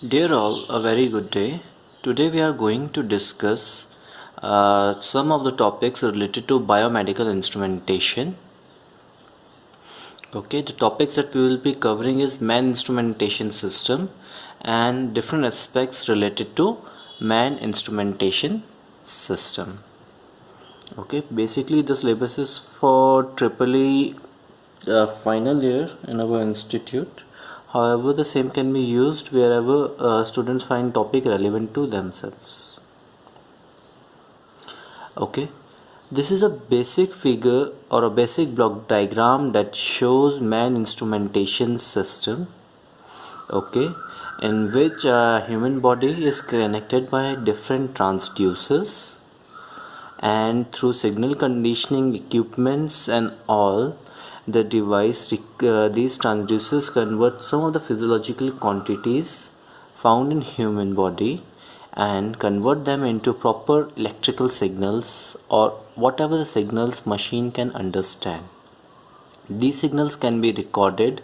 Dear all, a very good day. Today we are going to discuss some of the topics related to biomedical instrumentation. Okay, the topics that we will be covering is man instrumentation system and different aspects related to man instrumentation system. Okay, basically the syllabus is for triple E final year in our institute. However, the same can be used wherever students find topic relevant to themselves. Okay, this is a basic figure or a basic block diagram that shows man instrumentation system. Okay, in which a human body is connected by different transducers, and through signal conditioning equipments and all the device these transducers convert some of the physiological quantities found in human body and convert them into proper electrical signals or whatever the signals machine can understand. These signals can be recorded,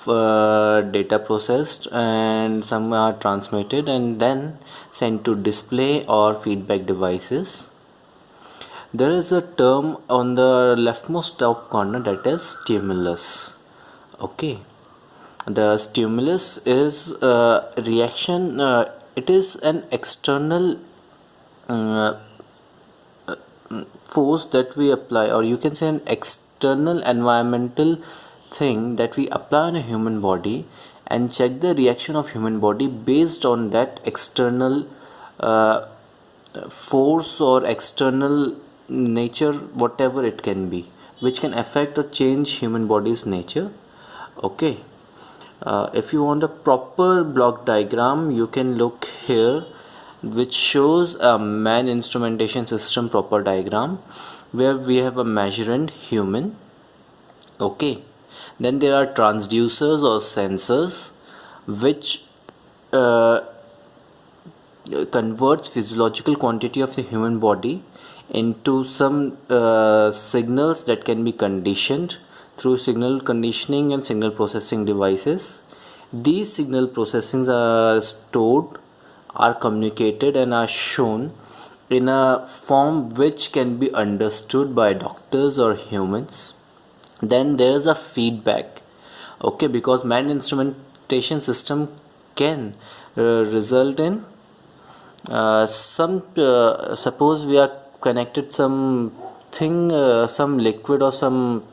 data processed, and some are transmitted and then sent to display or feedback devices. There is a term on the leftmost top corner, that is stimulus. Okay, the stimulus is a reaction. It is an external uh, force that we apply, or you can say an external environmental thing that we apply on a human body and check the reaction of human body based on that external uh, force or external nature, whatever it can be, which can affect or change human body's nature. Okay, if you want a proper block diagram, you can look here, which shows a man instrumentation system proper diagram, where we have a measurand human. Okay, then there are transducers or sensors, which uh, converts physiological quantity of the human body into some signals that can be conditioned through signal conditioning and signal processing devices. These signal processings are stored, are communicated, and are shown in a form which can be understood by doctors or humans. Then there is a feedback. Okay, because man instrumentation system can result in some suppose we are connected some thing, some liquid or some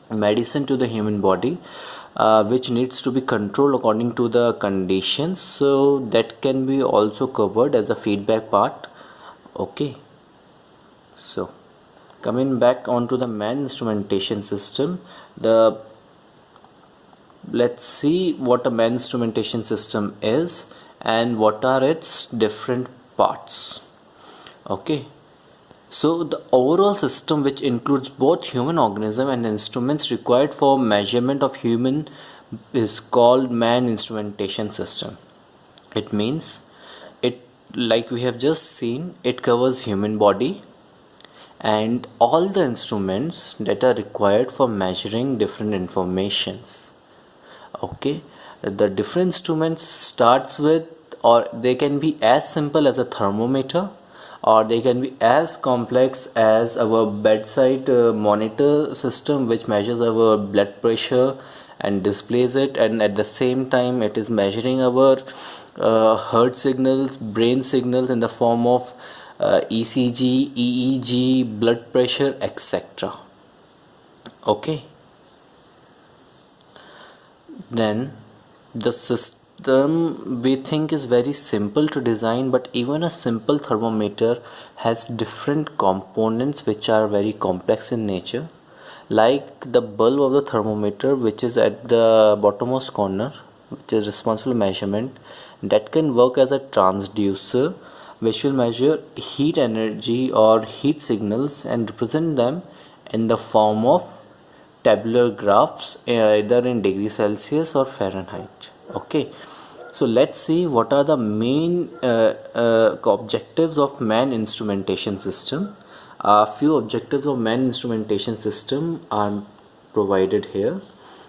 medicine to the human body, which needs to be controlled according to the conditions, so that can be also covered as a feedback part. Okay, so coming back onto the man instrumentation system, the let's see what a man instrumentation system is and what are its different parts. Okay, so the overall system, which includes both human organism and instruments required for measurement of human, is called man instrumentation system. It means it, like we have just seen, it covers human body and all the instruments that are required for measuring different informations. Okay, the different instruments starts with, or they can be as simple as a thermometer, or they can be as complex as our bedside monitor system, which measures our blood pressure and displays it, and at the same time it is measuring our heart signals, brain signals in the form of ECG, EEG, blood pressure, etc. Okay, then the system we think is very simple to design, but even a simple thermometer has different components which are very complex in nature, like the bulb of the thermometer, which is at the bottommost corner, which is responsible for measurement, that can work as a transducer, which will measure heat energy or heat signals and represent them in the form of tabular graphs, either in degree Celsius or Fahrenheit. Okay, so let's see what are the main objectives of man instrumentation system. A few objectives of man instrumentation system are provided here.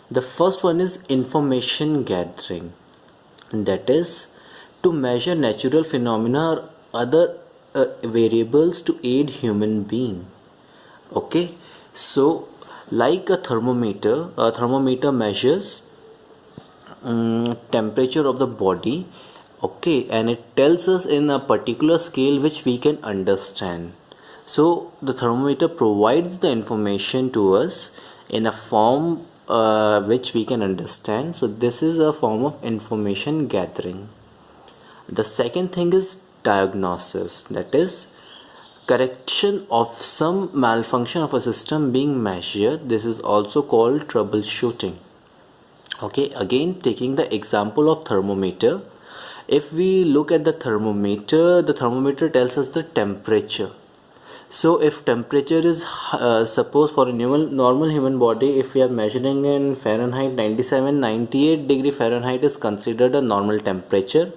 The first one is information gathering, that is to measure natural phenomena or other variables to aid human being. Okay, so like a thermometer measures temperature of the body. Okay, and it tells us in a particular scale which we can understand. So the thermometer provides the information to us in a form which we can understand. So this is a form of information gathering. The second thing is diagnosis, that is correction of some malfunction of a system being measured. This is also called troubleshooting. Okay, again taking the example of thermometer, if we look at the thermometer tells us the temperature. So if temperature is suppose for a normal human body, if we are measuring in Fahrenheit, 97-98 degree Fahrenheit is considered a normal temperature.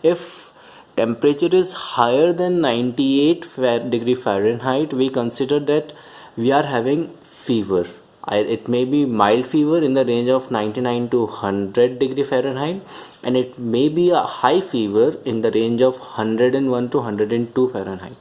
If temperature is higher than 98 degree Fahrenheit, we consider that we are having fever. It may be mild fever in the range of 99 to 100 degree Fahrenheit, and it may be a high fever in the range of 101 to 102 Fahrenheit.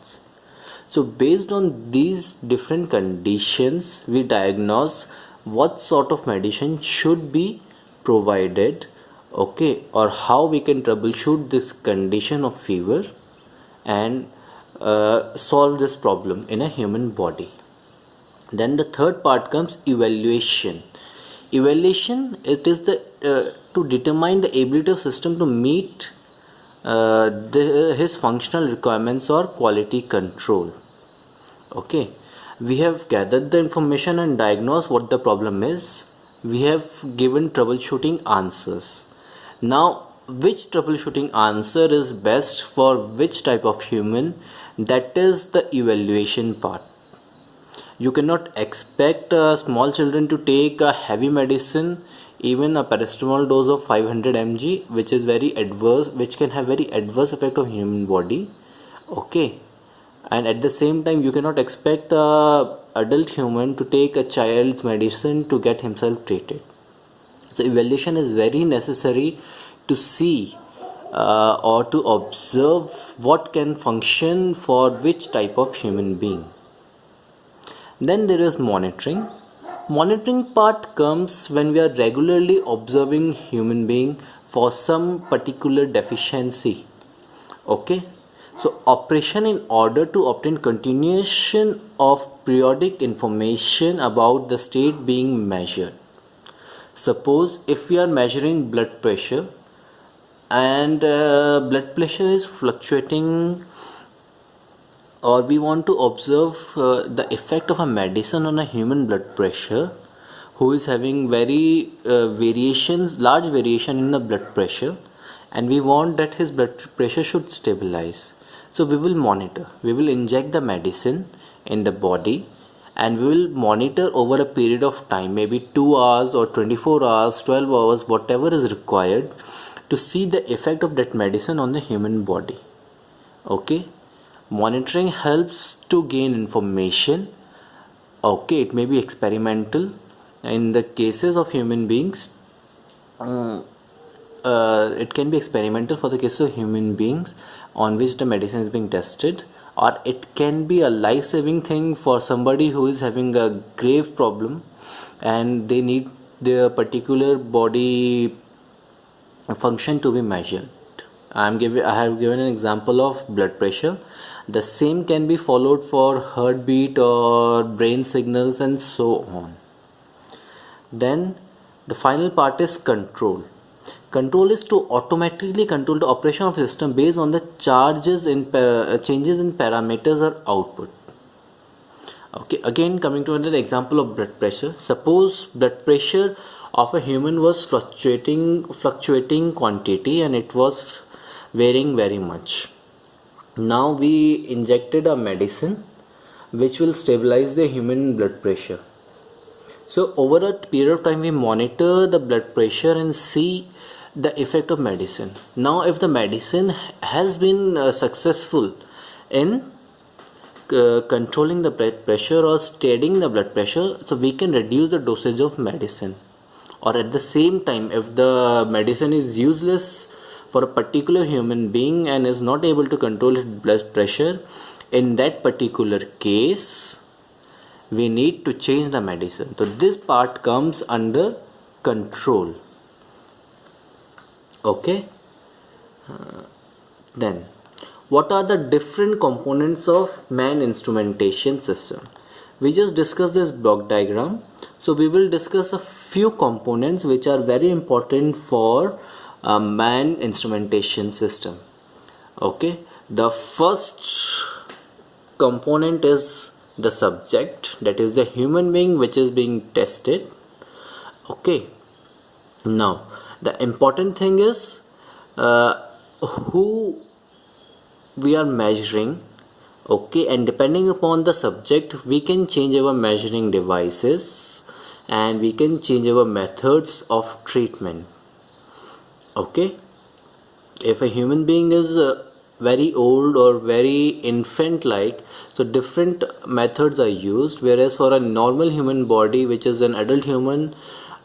So based on these different conditions, we diagnose what sort of medicine should be provided, okay, or how we can troubleshoot this condition of fever and solve this problem in a human body. Then the third part comes evaluation. Evaluation, it is the to determine the ability of system to meet his functional requirements or quality control. Okay, we have gathered the information and diagnosed what the problem is. We have given troubleshooting answers. Now which troubleshooting answer is best for which type of human, that is the evaluation part. You cannot expect small children to take a heavy medicine, even a paracetamol dose of 500 mg, which is very adverse, which can have very adverse effect on human body. Okay, and at the same time you cannot expect a adult human to take a child's medicine to get himself treated. So evaluation is very necessary to see or to observe what can function for which type of human being. Then there is monitoring. Monitoring part comes when we are regularly observing human being for some particular deficiency. Okay, so operation in order to obtain continuation of periodic information about the state being measured. Suppose if we are measuring blood pressure and blood pressure is fluctuating, or we want to observe the effect of a medicine on a human blood pressure who is having very large variation in the blood pressure, and we want that his blood pressure should stabilize. So we will monitor, we will inject the medicine in the body, and we will monitor over a period of time, maybe 2 hours or 24 hours, 12 hours, whatever is required, to see the effect of that medicine on the human body. Okay, monitoring helps to gain information. Okay, it may be experimental in the cases of human beings. It can be experimental for the case of human beings on which the medicine is being tested, or it can be a life-saving thing for somebody who is having a grave problem and they need their particular body function to be measured. I have given an example of blood pressure. The same can be followed for heartbeat or brain signals and so on. Then the final part is control. Control is to automatically control the operation of the system based on the changes in parameters or output. Okay, again coming to another example of blood pressure. Suppose blood pressure of a human was fluctuating quantity and it was varying very much. Now we injected a medicine which will stabilize the human blood pressure. So over a period of time we monitor the blood pressure and see the effect of medicine. Now if the medicine has been successful in controlling the blood pressure or steadying the blood pressure, so we can reduce the dosage of medicine. or at the same time if the medicine is useless for a particular human being and is not able to control his blood pressure, in that particular case we need to change the medicine. So this part comes under control. Okay. Then what are the different components of man instrumentation system? We just discussed this block diagram, so we will discuss a few components which are very important for a man instrumentation system. Okay, the first component is the subject, that is the human being which is being tested. Okay, now the important thing is who we are measuring. Okay, and depending upon the subject we can change our measuring devices and we can change our methods of treatment. Okay, if a human being is very old or very infant like, so different methods are used, whereas for a normal human body which is an adult human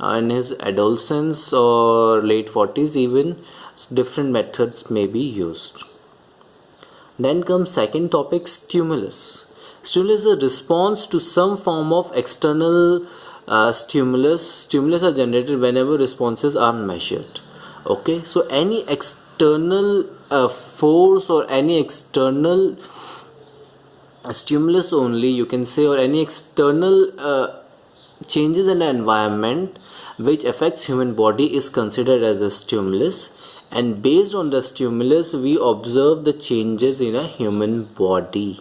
in his adolescence or late 40s even, different methods may be used. Then comes second topic, stimulus. Stimulus is a response to some form of external stimulus. Stimulus are generated whenever responses are measured. Okay, so any external force or any external stimulus only you can say, or any external changes in the environment which affects human body is considered as a stimulus, and based on the stimulus we observe the changes in a human body.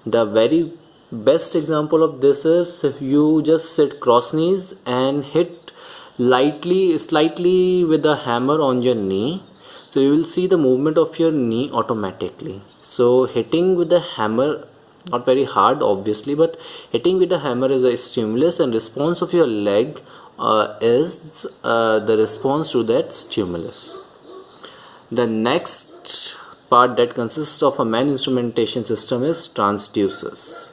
The very best example of this is you just sit cross knees and hit slightly with a hammer on your knee, so you will see the movement of your knee automatically. So hitting with the hammer, not very hard obviously, but hitting with the hammer is a stimulus, and response of your leg is the response to that stimulus. The next part that consists of a man instrumentation system is transducers.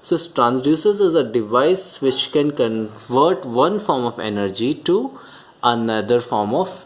So transducers is a device which can convert one form of energy to another form of